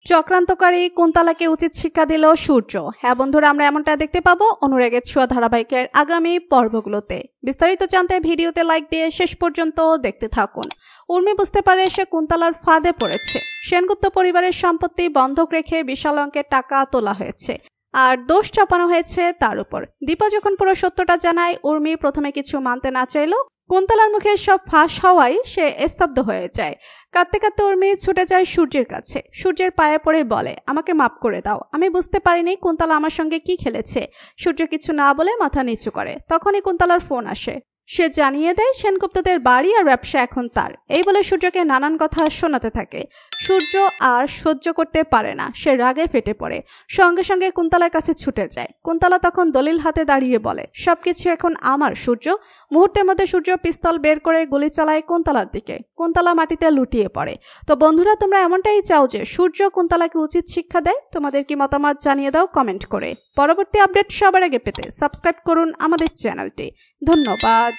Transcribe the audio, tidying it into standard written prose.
চক্রান্তকারী কুন্তলাকে উচিত শিক্ষা দিল সূর্য। হ্যাঁ বন্ধুরা, আমরা এমনটা দেখতে পাবো অনুরাগের ছোঁয়া ধারাবাহিকের আগামী পর্বগুলোতে। বিস্তারিত জানতে ভিডিওতে লাইক দিয়ে শেষ পর্যন্ত দেখতে থাকুন। উর্মি বুঝতে পারে সে কুন্তলার ফাঁদে পড়েছে। সেনগুপ্ত পরিবারের সম্পত্তি বন্ধক রেখে বিশাল অঙ্কের টাকা তোলা হয়েছে, আর দোষ চাপানো হয়েছে তার উপর। দীপা যখন পুরো সত্যটা জানায়, উর্মি প্রথমে কিছু মানতে না চাইলেও কুন্তলার মুখে সব ফাঁস হওয়ায় সে স্তব্ধ হয়ে যায়। কাঁদতে কাঁদতে উর্মি ছুটে যায় সূর্যের কাছে। সূর্যের পায়ে পড়ে বলে, আমাকে মাফ করে দাও, আমি বুঝতে পারিনি কুন্তলা আমার সঙ্গে কি খেলেছে। সূর্য কিছু না বলে মাথা নিচু করে। তখনই কুন্তলার ফোন আসে। সে জানিয়ে দেয় সেনগুপ্তদের বাড়ি আর ব্যবসা এখন তার। এই বলে সূর্যকে নানান কথা শোনাতে থাকে। সূর্য আর সহ্য করতে পারে না, সে রাগে ফেটে পড়ে। সঙ্গে সঙ্গে কুন্তলার কাছে ছুটে যায়। কুন্তলা তখন দলিল হাতে দাঁড়িয়ে বলে, সবকিছু এখন আমার সূর্য। মুহূর্তের মধ্যে সূর্য পিস্তল বের করে গুলি চালায় কুন্তলার দিকে। কুন্তলা মাটিতে লুটিয়ে পড়ে। তো বন্ধুরা, তোমরা এমনটাই চাও যে সূর্য কুন্তলাকে উচিত শিক্ষা দেয়? তোমাদের কি মতামত জানিয়ে দাও কমেন্ট করে। পরবর্তী আপডেট সবার আগে পেতে সাবস্ক্রাইব করুন আমাদের চ্যানেলটি। ধন্যবাদ।